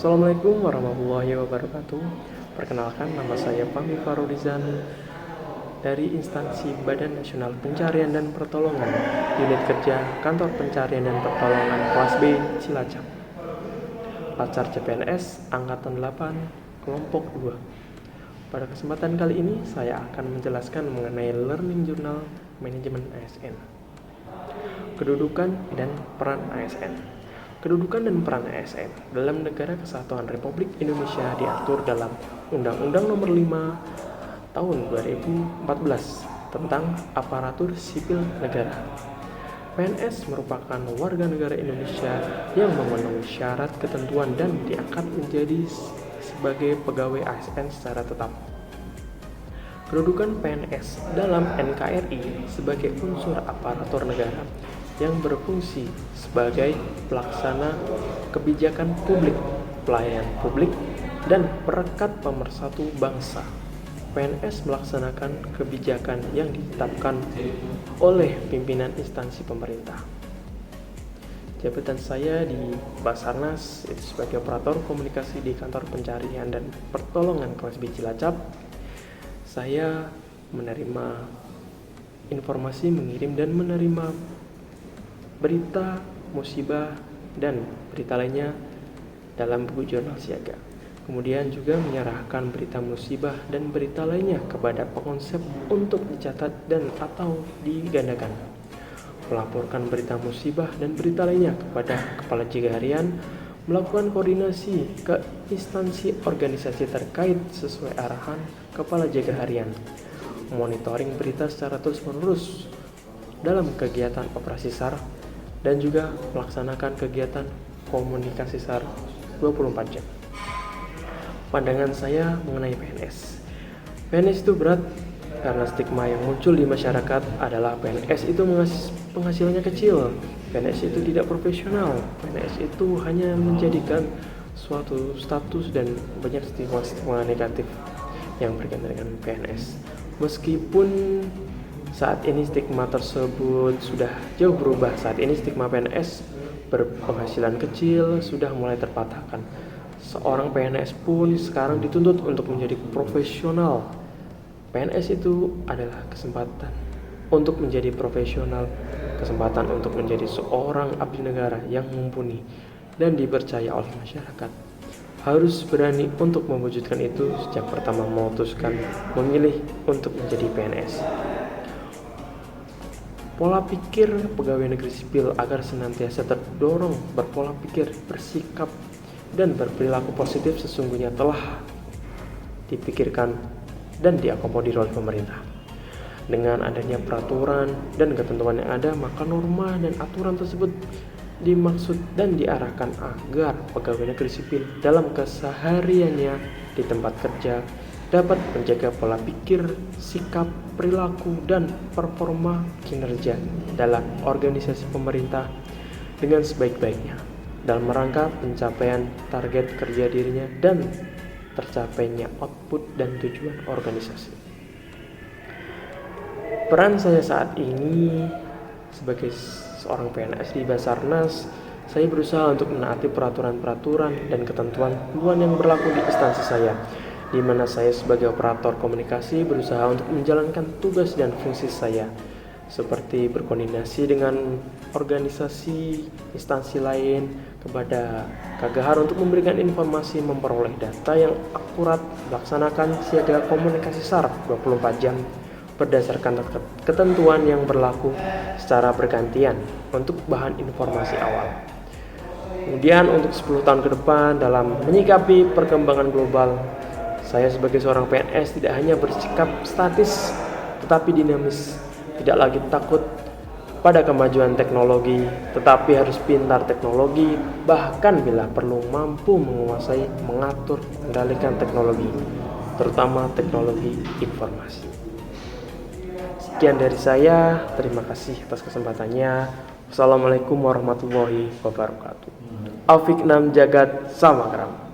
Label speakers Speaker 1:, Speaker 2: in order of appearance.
Speaker 1: Assalamualaikum warahmatullahi wabarakatuh. Perkenalkan, nama saya Fahmi Farorizan dari instansi Badan Nasional Pencarian dan Pertolongan, Unit Kerja Kantor Pencarian dan Pertolongan Kelas B Cilacap. Lacar CPNS Angkatan 8, Kelompok 2. Pada kesempatan kali ini saya akan menjelaskan mengenai Learning Journal Manajemen ASN. Kedudukan dan peran ASN. Kedudukan dan peran ASN dalam Negara Kesatuan Republik Indonesia diatur dalam Undang-Undang Nomor 5 Tahun 2014 tentang Aparatur Sipil Negara. PNS merupakan warga negara Indonesia yang memenuhi syarat ketentuan dan diangkat menjadi sebagai pegawai ASN secara tetap. Kedudukan PNS dalam NKRI sebagai unsur aparatur negara yang berfungsi sebagai pelaksana kebijakan publik, pelayanan publik, dan perekat pemersatu bangsa. PNS melaksanakan kebijakan yang ditetapkan oleh pimpinan instansi pemerintah. Jabatan saya di Basarnas itu sebagai operator komunikasi di Kantor Pencarian dan Pertolongan Kelas B Cilacap. Saya menerima informasi, mengirim dan menerima berita, musibah, dan berita lainnya dalam buku jurnal siaga. Kemudian juga menyerahkan berita musibah dan berita lainnya kepada pengonsep untuk dicatat dan atau digandakan. Melaporkan berita musibah dan berita lainnya kepada Kepala Jaga Harian, melakukan koordinasi ke instansi organisasi terkait sesuai arahan Kepala Jaga Harian, monitoring berita secara terus-menerus dalam kegiatan operasi SAR, dan juga melaksanakan kegiatan komunikasi SAR 24 jam. Pandangan saya mengenai PNS. PNS itu berat karena stigma yang muncul di masyarakat adalah PNS itu penghasilannya kecil, PNS itu tidak profesional, PNS itu hanya menjadikan suatu status dan banyak stigma negatif yang berkaitan dengan PNS. Meskipun saat ini stigma tersebut sudah jauh berubah. Saat ini stigma PNS berpenghasilan kecil sudah mulai terpatahkan. Seorang PNS pun sekarang dituntut untuk menjadi profesional. PNS itu adalah kesempatan untuk menjadi profesional, kesempatan untuk menjadi seorang abdi negara yang mumpuni dan dipercaya oleh masyarakat. Harus berani untuk mewujudkan itu sejak pertama memutuskan memilih untuk menjadi PNS. Pola pikir pegawai negeri sipil agar senantiasa terdorong berpola pikir, bersikap, dan berperilaku positif sesungguhnya telah dipikirkan dan diakomodir oleh pemerintah. Dengan adanya peraturan dan ketentuan yang ada, maka norma dan aturan tersebut dimaksud dan diarahkan agar pegawai negeri sipil dalam kesehariannya di tempat kerja dapat menjaga pola pikir, sikap, perilaku, dan performa kinerja dalam organisasi pemerintah dengan sebaik-baiknya dalam rangka pencapaian target kerja dirinya dan tercapainya output dan tujuan organisasi. Peran saya saat ini sebagai seorang PNS di Basarnas, saya berusaha untuk menaati peraturan-peraturan dan ketentuan yang berlaku di instansi saya, di mana saya sebagai operator komunikasi berusaha untuk menjalankan tugas dan fungsi saya, seperti berkoordinasi dengan organisasi instansi lain kepada KGHAR untuk memberikan informasi, memperoleh data yang akurat, melaksanakan siaga komunikasi SAR 24 jam berdasarkan ketentuan yang berlaku secara bergantian untuk bahan informasi awal. Kemudian untuk 10 tahun ke depan dalam menyikapi perkembangan global, saya sebagai seorang PNS tidak hanya bersikap statis tetapi dinamis, tidak lagi takut pada kemajuan teknologi, tetapi harus pintar teknologi, bahkan bila perlu mampu menguasai, mengatur, mengendalikan teknologi, terutama teknologi informasi. Sekian dari saya, terima kasih atas kesempatannya. Wassalamualaikum warahmatullahi wabarakatuh. Afiq Nam Jagat Samagram.